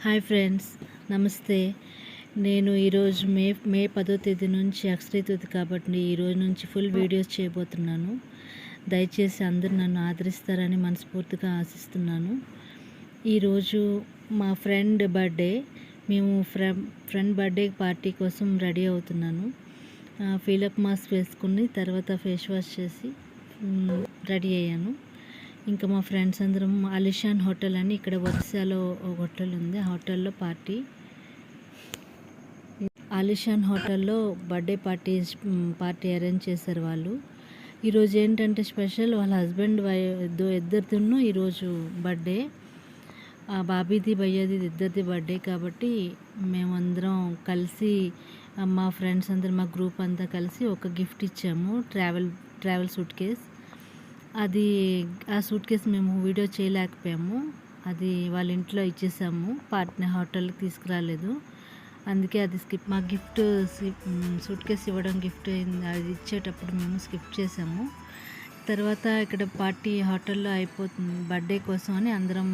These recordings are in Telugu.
హాయ్ ఫ్రెండ్స్, నమస్తే. నేను ఈరోజు మే 10వ తేదీ నుంచి అక్షయ తృతీయ కాబట్టి ఈరోజు నుంచి ఫుల్ వీడియోస్ చేయబోతున్నాను. దయచేసి అందరూ నన్ను ఆదరిస్తారని మనస్ఫూర్తిగా ఆశిస్తున్నాను. ఈరోజు మా ఫ్రెండ్ బర్త్డే. మేము ఫ్రెండ్ బర్త్డే పార్టీ కోసం రెడీ అవుతున్నాను. ఫీలప్ మాస్క్ వేసుకుని తర్వాత ఫేస్ వాష్ చేసి రెడీ అయ్యాను. ఇంకా మా ఫ్రెండ్స్ అందరం అలిషాన్ హోటల్ అని ఇక్కడ ఒరిస్సాలో ఒక హోటల్ ఉంది. ఆ హోటల్లో అలిషాన్ హోటల్లో బర్త్డే పార్టీ అరేంజ్ చేశారు వాళ్ళు. ఈరోజు ఏంటంటే స్పెషల్ వాళ్ళ హస్బెండ్ ఇద్దరిదిను ఈరోజు బర్త్డే. బాబీది భయ్యాది ఇద్దరిది బర్త్డే కాబట్టి మేమందరం కలిసి మా ఫ్రెండ్స్ అందరం మా గ్రూప్ అంతా కలిసి ఒక గిఫ్ట్ ఇచ్చాము. Travel suit case. ఆ సూట్ కేసు మేము వీడియో చేయలేకపోయాము. అది వాళ్ళ ఇంట్లో ఇచ్చేసాము. హోటల్కి తీసుకురాలేదు. అందుకే అది మా గిఫ్ట్ సూట్ కేసు ఇవ్వడం గిఫ్ట్ అది ఇచ్చేటప్పుడు మేము స్కిప్ చేసాము. తర్వాత ఇక్కడ పార్టీ హోటల్లో అయిపోతుంది. బర్త్డే కోసం అని అందరం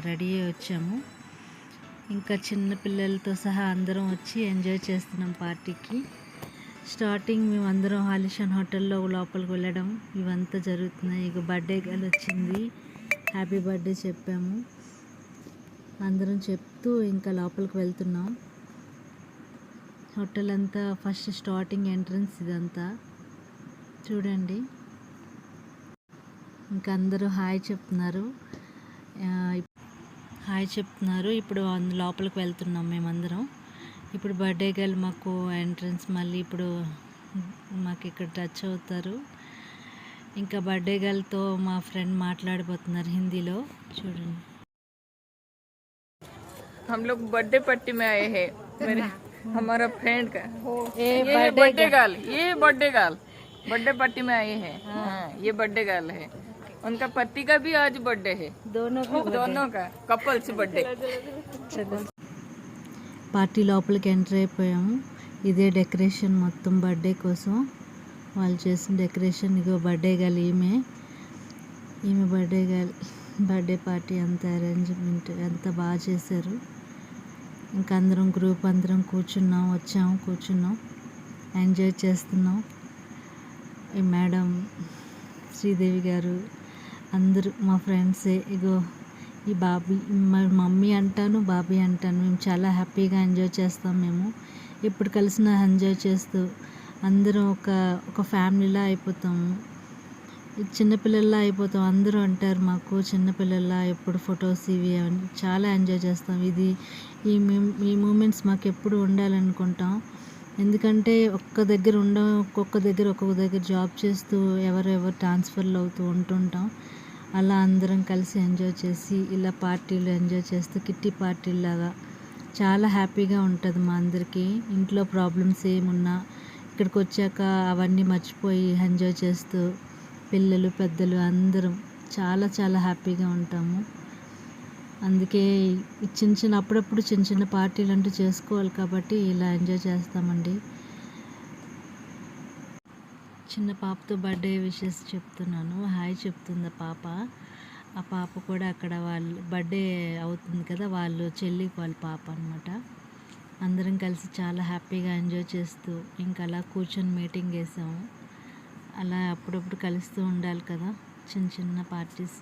రెడీ అయ్యి వచ్చాము. ఇంకా చిన్న పిల్లలతో సహా అందరం వచ్చి ఎంజాయ్ చేస్తున్నాం పార్టీకి. స్టార్టింగ్ మేము అందరం ఆలిషాన్ హోటల్లో లోపలికి వెళ్ళడం ఇవంతా జరుగుతున్నాయి. ఇక బర్త్డే గర్ల్ వచ్చింది, హ్యాపీ బర్త్డే చెప్పాము. అందరం చెప్తూ ఇంకా లోపలికి వెళ్తున్నాం. హోటల్ అంతా ఫస్ట్ స్టార్టింగ్ ఎంట్రన్స్ ఇదంతా చూడండి. ఇంకా అందరూ హాయ్ చెప్తున్నారు. ఇప్పుడు లోపలికి వెళ్తున్నాం మేమందరం. ఇప్పుడు బర్త్డే గర్ల్ మాకు ఎంట్రన్స్ మళ్ళీ ఇప్పుడు మాకు ఇక్కడ టచ్ అవుతారు. ఇంకా బర్త్డే గర్ల్తో మా ఫ్రెండ్ మాట్లాడిపోతున్నారు హిందీలో. చూడండి. हम लोग बर्थडे पार्टी में आए हैं हमारा फ्रेंड का ये बर्थडे गर्ल बर्थडे पार्टी में आए हैं. ये बर्थडे गर्ल है. उनका पति का भी आज बर्थडे है. दोनों का कपल्स बर्थडे. పార్టీ లోపలికి ఎంటర్ అయిపోయాము. ఇదే డెకరేషన్ మొత్తం బర్త్డే కోసం వాళ్ళు చేసిన డెకరేషన్. ఇగో బర్త్డే గర్ల్ ఈమె బర్త్డే పార్టీ అంత అరేంజ్మెంట్ ఎంత బాగా చేశారు. ఇంకా అందరం గ్రూప్ అందరం కూర్చున్నాం ఎంజాయ్ చేస్తున్నాం. ఈ మేడం శ్రీదేవి గారు అందరూ మా ఫ్రెండ్సే. ఇగో ఈ మా మమ్మీ అంటాను, బాబీ అంటాను. మేము చాలా హ్యాపీగా ఎంజాయ్ చేస్తాం. మేము ఎప్పుడు కలిసినా ఎంజాయ్ చేస్తూ అందరం ఒక ఫ్యామిలీలా అయిపోతాము. చిన్నపిల్లల్లా అయిపోతాం. అందరూ అంటారు మాకు చిన్నపిల్లల్లా ఎప్పుడు ఫొటోస్ ఇవి అని. చాలా ఎంజాయ్ చేస్తాం. ఈ మూమెంట్స్ మాకు ఎప్పుడు ఉండాలనుకుంటాం. ఎందుకంటే ఒక్కొక్క దగ్గర జాబ్ చేస్తూ ఎవరెవరు ట్రాన్స్ఫర్లు అవుతూ ఉంటుంటాం. అలా అందరం కలిసి ఎంజాయ్ చేసి ఇలా పార్టీలు ఎంజాయ్ చేస్తూ కిట్టి పార్టీలాగా చాలా హ్యాపీగా ఉంటుంది మా అందరికీ. ఇంట్లో ప్రాబ్లమ్స్ ఏమున్నా ఇక్కడికి వచ్చాక అవన్నీ మర్చిపోయి ఎంజాయ్ చేస్తూ పిల్లలు పెద్దలు అందరం చాలా చాలా హ్యాపీగా ఉంటాము. అందుకే అప్పుడప్పుడు చిన్న పార్టీలు అంటూ చేసుకోవాలి కాబట్టి ఇలా ఎంజాయ్ చేస్తామండి. చిన్న పాపతో బర్త్డే విషెస్ చెప్తున్నాను. హాయ్ చెప్తుంది ఆ పాప కూడా అక్కడ వాళ్ళు బర్త్డే అవుతుంది కదా, వాళ్ళు వాళ్ళ పాప అనమాట. అందరం కలిసి చాలా హ్యాపీగా ఎంజాయ్ చేస్తూ ఇంకా అలా కూర్చొని మీటింగ్ వేసాము. అలా అప్పుడప్పుడు కలుస్తూ ఉండాలి కదా. చిన్న పార్టీస్.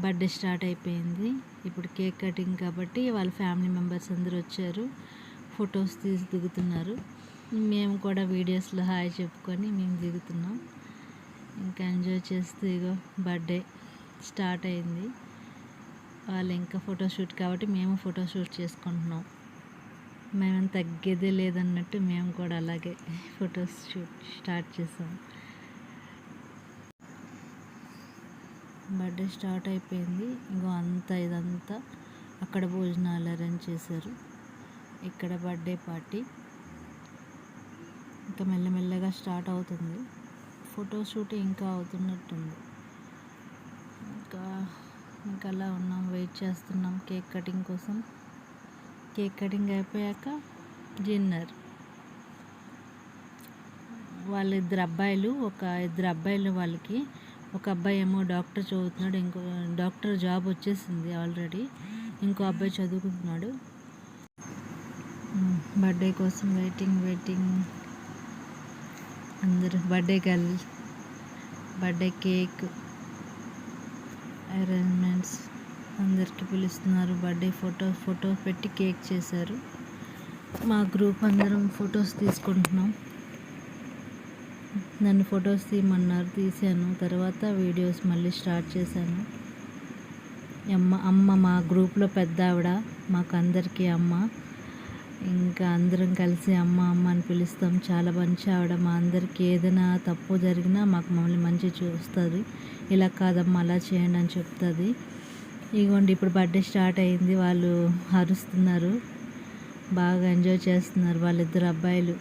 బర్త్డే స్టార్ట్ అయిపోయింది. ఇప్పుడు కేక్ కటింగ్ కాబట్టి వాళ్ళ ఫ్యామిలీ మెంబర్స్ అందరూ వచ్చారు. ఫొటోస్ దిగుతున్నారు. మేము కూడా వీడియోస్లో హాయ్ చెప్పుకొని మేము దిగుతున్నాం. ఇంకా ఎంజాయ్ చేస్తూ ఇగో బర్త్డే స్టార్ట్ అయింది. వాళ్ళు ఇంకా ఫోటోషూట్ కాబట్టి మేము ఫోటోషూట్ చేసుకుంటున్నాం. మేము తగ్గేదే లేదన్నట్టు మేము కూడా అలాగే ఫోటోషూట్ స్టార్ట్ చేసాం. బర్త్డే స్టార్ట్ అయిపోయింది. ఇంకో ఇదంతా అక్కడ భోజనాలు అరేంజ్ చేశారు. ఇక్కడ బర్త్డే పార్టీ ఇంకా మెల్లమెల్లగా స్టార్ట్ అవుతుంది. ఫోటోషూట్ ఇంకా అవుతున్నట్టుంది. ఇంకా అలా ఉన్నాం, వెయిట్ చేస్తున్నాం కేక్ కటింగ్ కోసం. కేక్ కటింగ్ అయిపోయాక డిన్నర్. ఇద్దరు అబ్బాయిలు వాళ్ళకి. ఒక అబ్బాయి ఏమో డాక్టర్ చదువుతున్నాడు. డాక్టర్ జాబ్ వచ్చేసింది ఆల్రెడీ. ఇంకో అబ్బాయి చదువుకుంటున్నాడు. బర్త్డే కోసం వెయిటింగ్. అందరూ birthday girl, birthday cake arrangements అందరికీ పిలుస్తున్నారు. బర్త్డే ఫోటో పెట్టి కేక్ చేశారు. మా గ్రూప్ అందరం ఫొటోస్ తీసుకుంటున్నాం. నన్ను ఫొటోస్ తీయమన్నారు, తీసాను. తర్వాత వీడియోస్ మళ్ళీ స్టార్ట్ చేశాను. అమ్మ మా గ్రూప్లో పెద్ద ఆవిడ, మాకు అందరికీ అమ్మ. ఇంకా అందరం కలిసి అమ్మ అని పిలుస్తాం. చాలా మంచి ఆవిడ. మా అందరికీ ఏదైనా తప్పు జరిగినా మమ్మల్ని మంచి చూస్తుంది. ఇలా కాదమ్మా అలా చేయండి అని చెప్తుంది. ఇదిగోండి ఇప్పుడు బర్త్డే స్టార్ట్ అయింది. వాళ్ళు అరుస్తున్నారు, బాగా ఎంజాయ్ చేస్తున్నారు. వాళ్ళిద్దరు అబ్బాయిలు,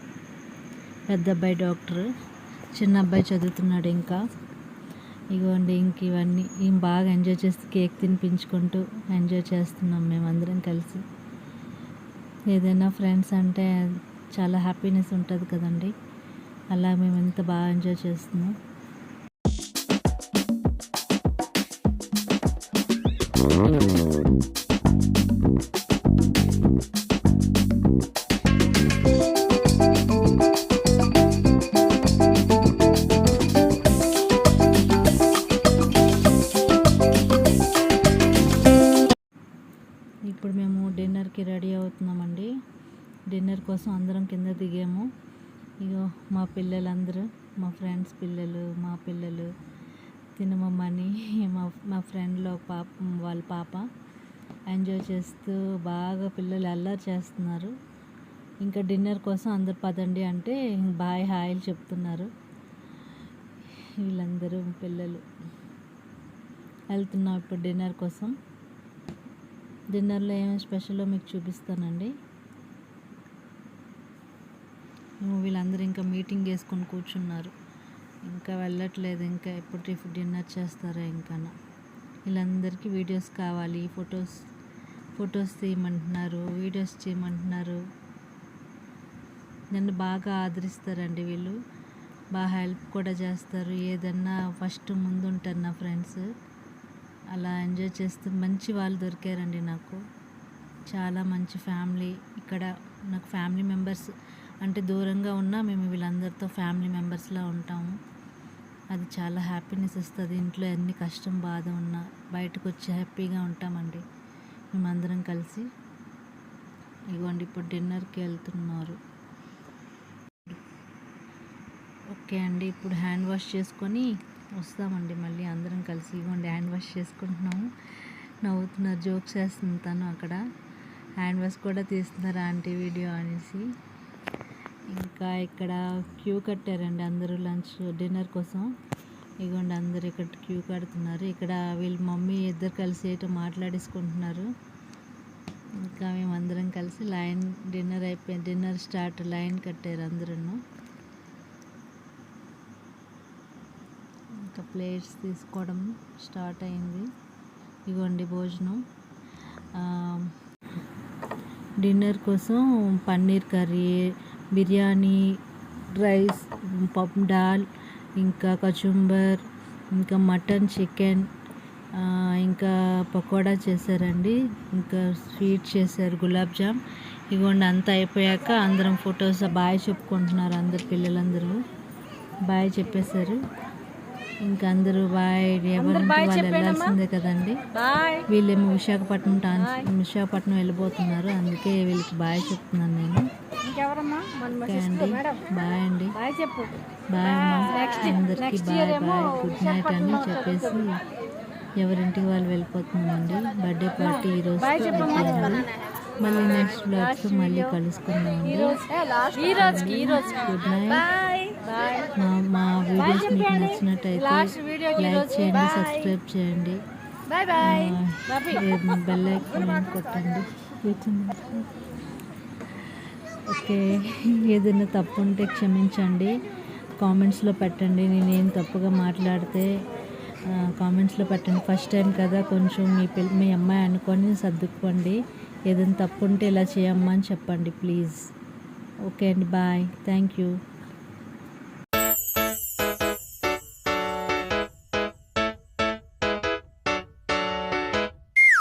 పెద్ద అబ్బాయి డాక్టర్, చిన్న అబ్బాయి చదువుతున్నాడు. ఇంకా ఇగోండి ఇవన్నీ బాగా ఎంజాయ్ చేస్తూ కేక్ తినిపించుకుంటూ ఎంజాయ్ చేస్తున్నాం మేమందరం కలిసి. ఏదైనా ఫ్రెండ్స్ అంటే చాలా హ్యాపీనెస్ ఉంటుంది కదండి. అలా మేము ఎంత బాగా ఎంజాయ్ చేస్తున్నాం. ఇప్పుడు మేము డిన్నర్కి రెడీ అవుతున్నామండి. డిన్నర్ కోసం అందరం కింద దిగాము. ఇగో మా పిల్లలందరూ, మా ఫ్రెండ్స్ పిల్లలు, మా పిల్లలు, తినమని మా ఫ్రెండ్లో వాళ్ళ పాప ఎంజాయ్ చేస్తూ బాగా పిల్లలు అల్లరి చేస్తున్నారు. ఇంకా డిన్నర్ కోసం అందరు పదండి అంటే హాయిలు చెప్తున్నారు. వీళ్ళందరూ పిల్లలు వెళ్తున్నాం ఇప్పుడు డిన్నర్ కోసం. డిన్నర్లో ఏమేమి స్పెషల్లో మీకు చూపిస్తానండి. వీళ్ళందరూ ఇంకా మీటింగ్ వేసుకొని కూర్చున్నారు, ఇంకా వెళ్ళట్లేదు. ఇంకా ఎప్పుడు డిన్నర్ చేస్తారో ఇంకా. వీళ్ళందరికీ వీడియోస్ కావాలి, ఫొటోస్ తీయమంటున్నారు, వీడియోస్ చేయమంటున్నారు. నన్ను బాగా ఆదరిస్తారండి వీళ్ళు, బాగా హెల్ప్ కూడా చేస్తారు. ఏదన్నా ఫస్ట్ ముందు ఉంటారు నా ఫ్రెండ్స్. అలా ఎంజాయ్ చేస్తూ మంచి వాళ్ళు దొరికారండి నాకు. చాలా మంచి ఫ్యామిలీ. ఇక్కడ నాకు ఫ్యామిలీ మెంబర్స్ అంటే దూరంగా ఉన్నా మేము వీళ్ళందరితో ఫ్యామిలీ మెంబర్స్లా ఉంటాము. అది చాలా హ్యాపీనెస్ ఇస్తుంది. ఇంట్లో ఎన్ని కష్టం బాధ ఉన్నా బయటకు వచ్చి హ్యాపీగా ఉంటామండి మేమందరం కలిసి. ఇదిగోండి ఇప్పుడు డిన్నర్కి వెళ్తున్నారు. ఓకే అండి, ఇప్పుడు హ్యాండ్ వాష్ చేసుకొని వస్తామండి మళ్ళీ అందరం కలిసి. ఇవ్వండి హ్యాండ్ వాష్ చేసుకుంటున్నాము. నవ్వుతున్నారు, జోక్స్ వేస్తుంది తను అక్కడ. హ్యాండ్ వాష్ కూడా తీస్తున్నారు ఆంటీ వీడియో అనేసి. ఇంకా ఇక్కడ క్యూ కట్టారండి అందరూ డిన్నర్ కోసం. ఇగోండి అందరు ఇక్కడ క్యూ కడుతున్నారు. ఇక్కడ వీళ్ళ మమ్మీ ఇద్దరు కలిసి ఏటో మాట్లాడేసుకుంటున్నారు. ఇంకా మేమందరం కలిసి డిన్నర్ స్టార్ట్ లైన్ కట్టారు అందరూ. ఇంకా ప్లేట్స్ తీసుకోవడం స్టార్ట్ అయింది. ఇగోండి భోజనం. డిన్నర్ కోసం పన్నీర్ కర్రీ, బిర్యానీ, రైస్, దాల్, ఇంకా కచుంబర్, ఇంకా మటన్, చికెన్, ఇంకా పకోడా చేశారండి. ఇంకా స్వీట్ చేశారు, గులాబ్ జామ్. ఇగోండి అంతా అయిపోయాక అందరం ఫొటోస్ బాయ్ చెప్పుకుంటున్నారు. అందరు పిల్లలందరూ బాయ్ చెప్పేశారు. ఇంకా అందరూ బాయ్. ఎవరంటే వాళ్ళు వెళ్ళాల్సిందే కదండి. వీళ్ళేమో విశాఖపట్నం వెళ్ళిపోతున్నారు. అందుకే వీళ్ళకి బాయ్ చెప్తున్నాను నేను. ఓకే అండి, బాయ్ అండి, బాయ్ అందరికీ బాయ్, గుడ్ నైట్ అని చెప్పేసి ఎవరింటికి వాళ్ళు వెళ్ళిపోతున్నామండి. బర్త్డే పార్టీ ఈరోజు అయిపోయింది. మళ్ళీ నెక్స్ట్ బ్లాగ్తో మళ్ళీ కలుసుకుందామండి. Good night. మా వీడియోస్ మీకు నచ్చినట్టయితే లైక్ చేయండి, సబ్స్క్రైబ్ చేయండి, బెల్ ఐకాన్ కొట్టండి. ఓకే, ఏదైనా తప్పు ఉంటే క్షమించండి, కామెంట్స్లో పెట్టండి. నేనేం తప్పుగా మాట్లాడితే కామెంట్స్లో పెట్టండి. ఫస్ట్ టైం కదా, కొంచెం మీ అమ్మాయి అనుకొని సర్దుకోండి. ఏదైనా తప్పు ఉంటే ఇలా చేయమ్మా అని చెప్పండి ప్లీజ్. ఓకే అండి, బాయ్, థ్యాంక్ యూ.